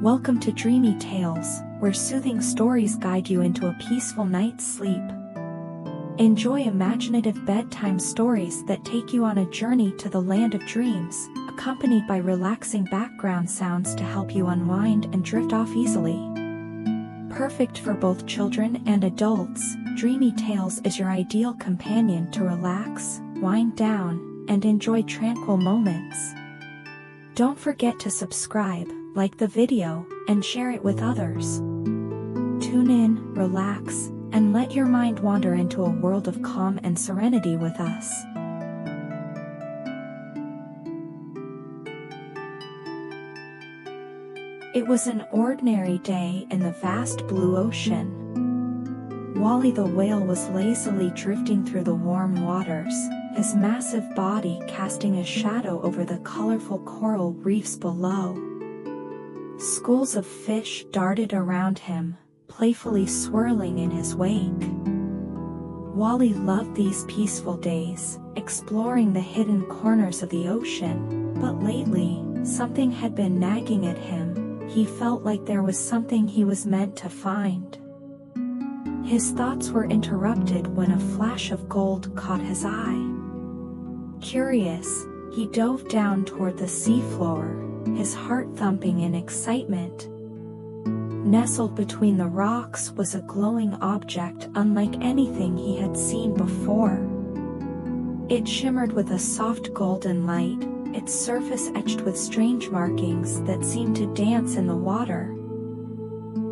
Welcome to Dreamy Tales, where soothing stories guide you into a peaceful night's sleep. Enjoy imaginative bedtime stories that take you on a journey to the land of dreams, accompanied by relaxing background sounds to help you unwind and drift off easily. Perfect for both children and adults, Dreamy Tales is your ideal companion to relax, wind down, and enjoy tranquil moments. Don't forget to subscribe, like the video, and share it with others. Tune in, relax, and let your mind wander into a world of calm and serenity with us. It was an ordinary day in the vast blue ocean. Wally the Whale was lazily drifting through the warm waters, his massive body casting a shadow over the colorful coral reefs below. Schools of fish darted around him, playfully swirling in his wake. Wally loved these peaceful days, exploring the hidden corners of the ocean, but lately, something had been nagging at him. He felt like there was something he was meant to find. His thoughts were interrupted when a flash of gold caught his eye. Curious, he dove down toward the seafloor, his heart thumping in excitement. Nestled between the rocks was a glowing object unlike anything he had seen before. It shimmered with a soft golden light, its surface etched with strange markings that seemed to dance in the water.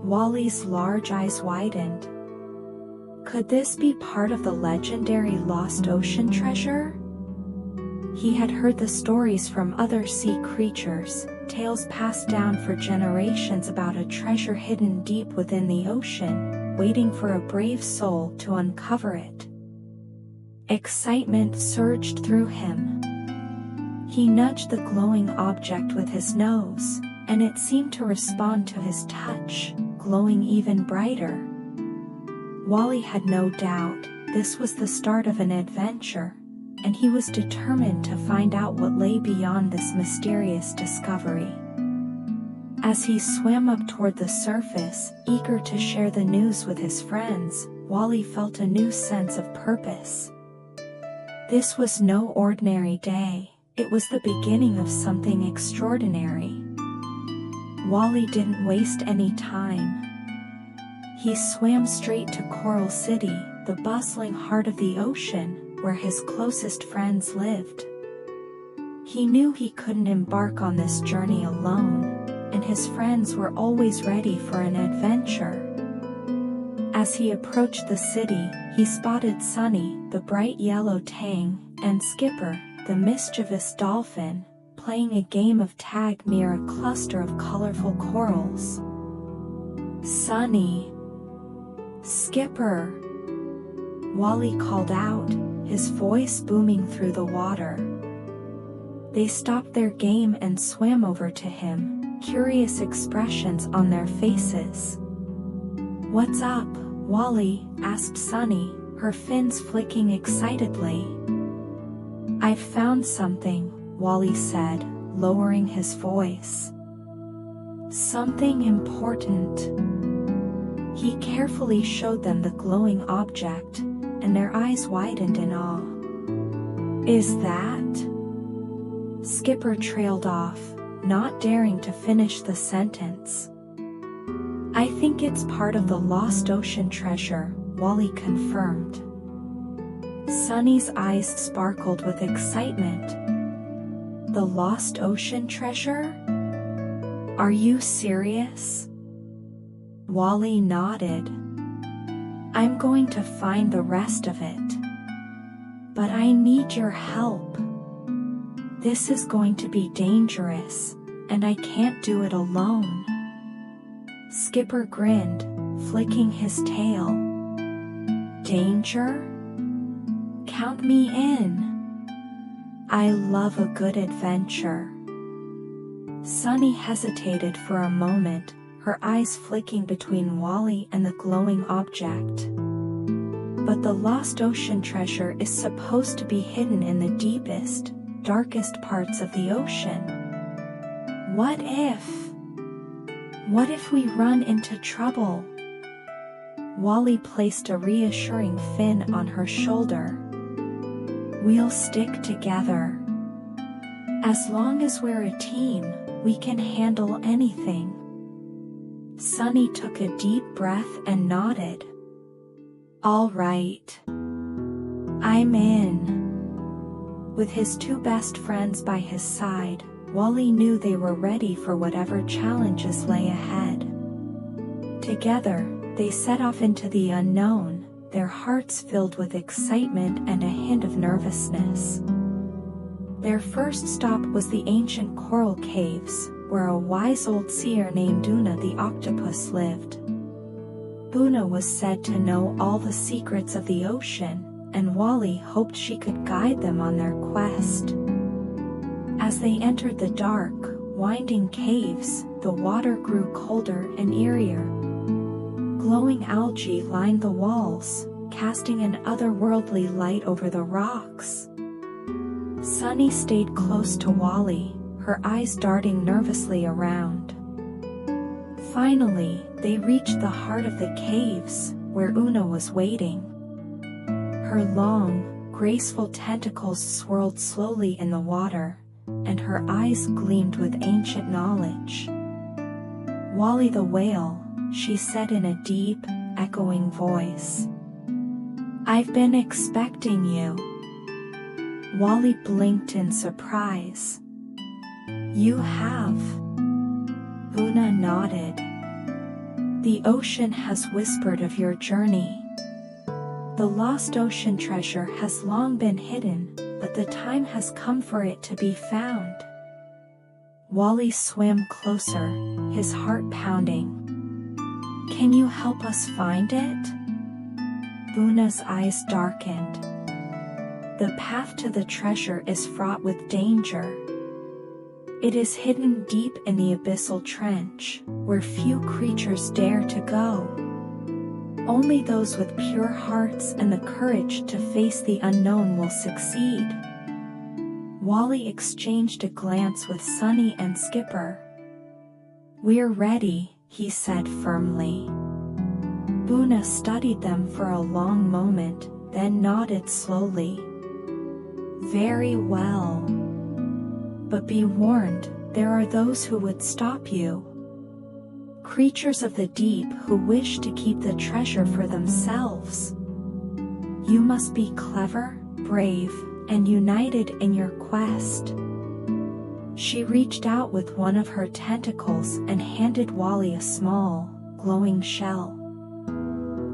Wally's large eyes widened. Could this be part of the legendary lost ocean treasure? He had heard the stories from other sea creatures, tales passed down for generations about a treasure hidden deep within the ocean, waiting for a brave soul to uncover it. Excitement surged through him. He nudged the glowing object with his nose, and it seemed to respond to his touch, glowing even brighter. Wally had no doubt this was the start of an adventure, and he was determined to find out what lay beyond this mysterious discovery. As he swam up toward the surface, eager to share the news with his friends, Wally felt a new sense of purpose. This was no ordinary day, it was the beginning of something extraordinary. Wally didn't waste any time. He swam straight to Coral City, the bustling heart of the ocean, where his closest friends lived. He knew he couldn't embark on this journey alone, and his friends were always ready for an adventure. As he approached the city, he spotted Sunny, the bright yellow tang, and Skipper, the mischievous dolphin, playing a game of tag near a cluster of colorful corals. "Sunny! Skipper!" Wally called out, his voice booming through the water. They stopped their game and swam over to him, curious expressions on their faces. "What's up, Wally?" asked Sunny, her fins flicking excitedly. "I've found something," Wally said, lowering his voice. "Something important." He carefully showed them the glowing object, and their eyes widened in awe. "Is that?" Skipper trailed off, not daring to finish the sentence. "I think it's part of the lost ocean treasure," Wally confirmed. Sunny's eyes sparkled with excitement. "The lost ocean treasure? Are you serious?" Wally nodded. "I'm going to find the rest of it. But I need your help. This is going to be dangerous, and I can't do it alone." Skipper grinned, flicking his tail. "Danger? Count me in. I love a good adventure." Sunny hesitated for a moment, her eyes flicking between Wally and the glowing object. "But the lost ocean treasure is supposed to be hidden in the deepest, darkest parts of the ocean. What if?" What if we run into trouble? Wally placed a reassuring fin on her shoulder. We'll stick together. As long as we're a team, we can handle anything. Sunny took a deep breath and nodded. All right. I'm in. With his two best friends by his side, Wally knew they were ready for whatever challenges lay ahead. Together, they set off into the unknown, their hearts filled with excitement and a hint of nervousness. Their first stop was the ancient coral caves, where a wise old seer named Una the octopus lived. Una was said to know all the secrets of the ocean, and Wally hoped she could guide them on their quest. As they entered the dark, winding caves, the water grew colder and eerier. Glowing algae lined the walls, casting an otherworldly light over the rocks. Sunny stayed close to Wally, her eyes darting nervously around. Finally, they reached the heart of the caves, where Una was waiting. Her long, graceful tentacles swirled slowly in the water, and her eyes gleamed with ancient knowledge. Wally the Whale, she said in a deep, echoing voice. I've been expecting you. Wally blinked in surprise. You have. Una nodded. The ocean has whispered of your journey. The lost ocean treasure has long been hidden, but the time has come for it to be found. Wally swam closer, his heart pounding. Can you help us find it? Una's eyes darkened. The path to the treasure is fraught with danger. It is hidden deep in the abyssal trench, where few creatures dare to go. Only those with pure hearts and the courage to face the unknown will succeed. Wally exchanged a glance with Sunny and Skipper. We're ready, he said firmly. Una studied them for a long moment, then nodded slowly. Very well. But be warned, there are those who would stop you. Creatures of the deep who wish to keep the treasure for themselves. You must be clever, brave, and united in your quest. She reached out with one of her tentacles and handed Wally a small, glowing shell.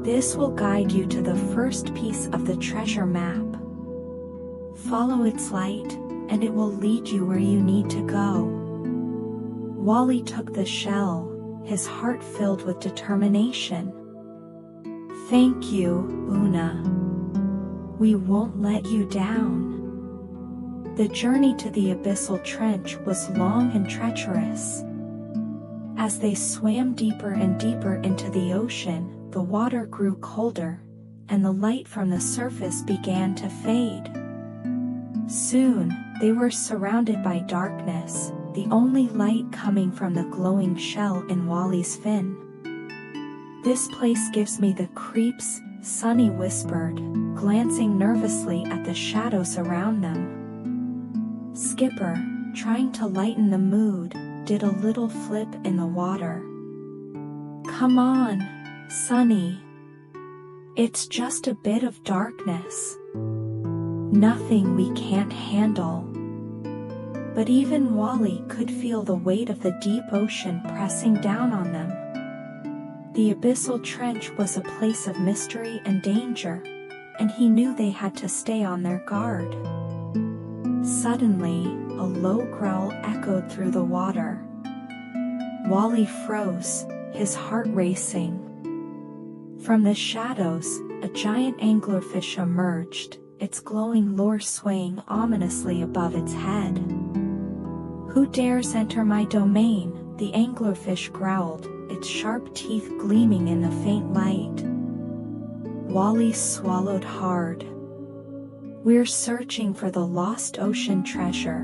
This will guide you to the first piece of the treasure map. Follow its light, and it will lead you where you need to go. Wally took the shell, his heart filled with determination. Thank you, Una. We won't let you down. The journey to the abyssal trench was long and treacherous. As they swam deeper and deeper into the ocean, the water grew colder, and the light from the surface began to fade. Soon, they were surrounded by darkness, the only light coming from the glowing shell in Wally's fin. This place gives me the creeps, Sunny whispered, glancing nervously at the shadows around them. Skipper, trying to lighten the mood, did a little flip in the water. Come on, Sunny. It's just a bit of darkness. Nothing we can't handle. But even Wally could feel the weight of the deep ocean pressing down on them. The abyssal trench was a place of mystery and danger, and he knew they had to stay on their guard. Suddenly, a low growl echoed through the water. Wally froze, his heart racing. From the shadows, a giant anglerfish emerged, its glowing lure swaying ominously above its head. Who dares enter my domain? The anglerfish growled, its sharp teeth gleaming in the faint light. Wally swallowed hard. We're searching for the lost ocean treasure.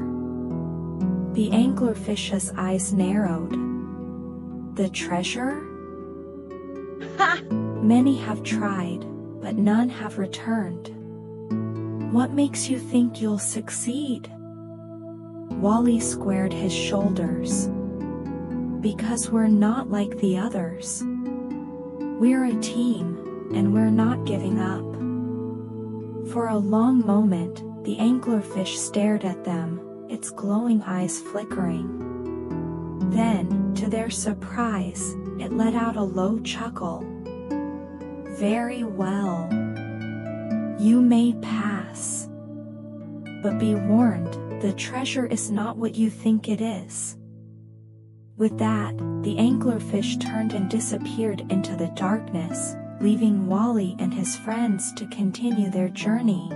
The anglerfish's eyes narrowed. The treasure? Ha! Many have tried, but none have returned. What makes you think you'll succeed? Wally squared his shoulders. Because we're not like the others. We're a team, and we're not giving up. For a long moment, the anglerfish stared at them, its glowing eyes flickering. Then, to their surprise, it let out a low chuckle. Very well. You may pass. But be warned, the treasure is not what you think it is. With that, the anglerfish turned and disappeared into the darkness, leaving Wally and his friends to continue their journey.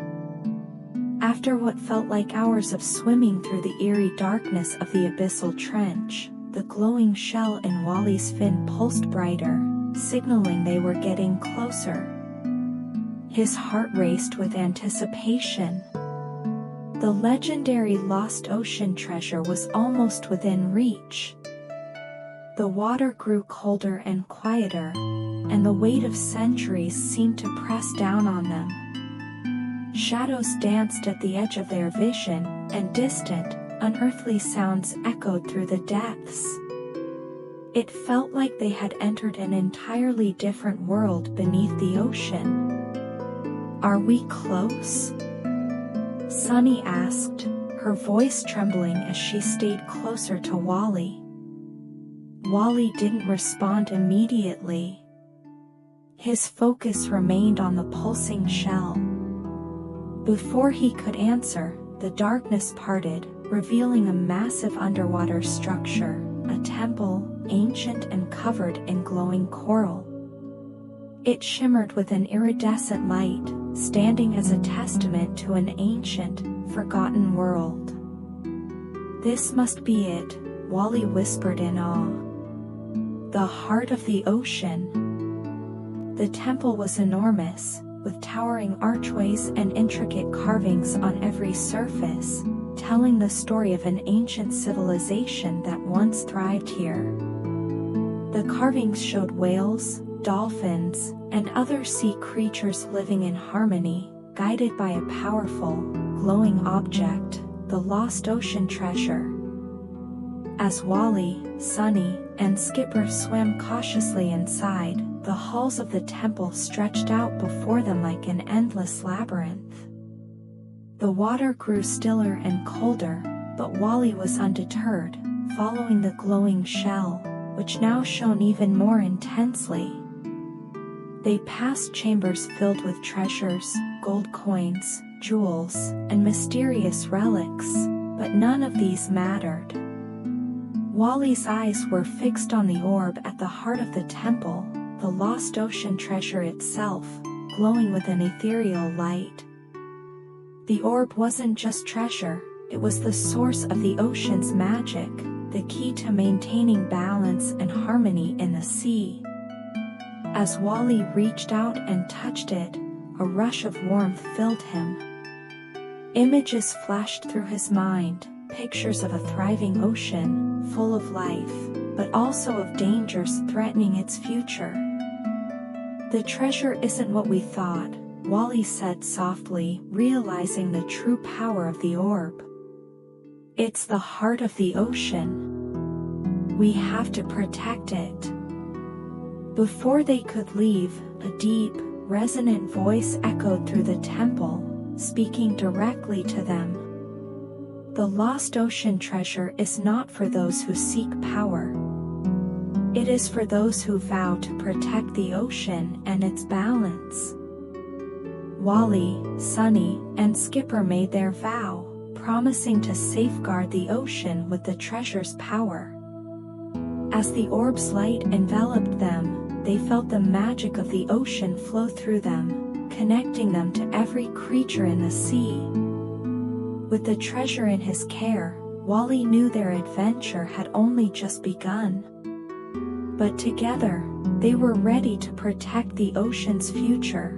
After what felt like hours of swimming through the eerie darkness of the abyssal trench, the glowing shell in Wally's fin pulsed brighter, signaling they were getting closer. His heart raced with anticipation. The legendary lost ocean treasure was almost within reach. The water grew colder and quieter, and the weight of centuries seemed to press down on them. Shadows danced at the edge of their vision, and distant, unearthly sounds echoed through the depths. It felt like they had entered an entirely different world beneath the ocean. Are we close? Sunny asked, her voice trembling as she stayed closer to Wally. Wally didn't respond immediately. His focus remained on the pulsing shell. Before he could answer, the darkness parted, revealing a massive underwater structure, a temple, ancient and covered in glowing coral. It shimmered with an iridescent light, standing as a testament to an ancient, forgotten world. This must be it, Wally whispered in awe. The heart of the ocean. The temple was enormous, with towering archways and intricate carvings on every surface, telling the story of an ancient civilization that once thrived here. The carvings showed whales, dolphins, and other sea creatures living in harmony, guided by a powerful, glowing object, the lost ocean treasure. As Wally, Sunny, and Skipper swam cautiously inside, the halls of the temple stretched out before them like an endless labyrinth. The water grew stiller and colder, but Wally was undeterred, following the glowing shell, which now shone even more intensely. They passed chambers filled with treasures, gold coins, jewels, and mysterious relics, but none of these mattered. Wally's eyes were fixed on the orb at the heart of the temple, the lost ocean treasure itself, glowing with an ethereal light. The orb wasn't just treasure, it was the source of the ocean's magic, the key to maintaining balance and harmony in the sea. As Wally reached out and touched it, a rush of warmth filled him. Images flashed through his mind, pictures of a thriving ocean, full of life, but also of dangers threatening its future. The treasure isn't what we thought, Wally said softly, realizing the true power of the orb. It's the heart of the ocean. We have to protect it. Before they could leave, a deep, resonant voice echoed through the temple, speaking directly to them. The lost ocean treasure is not for those who seek power. It is for those who vow to protect the ocean and its balance. Wally, Sunny, and Skipper made their vow, promising to safeguard the ocean with the treasure's power. As the orb's light enveloped them, they felt the magic of the ocean flow through them, connecting them to every creature in the sea. With the treasure in his care, Wally knew their adventure had only just begun. But together, they were ready to protect the ocean's future.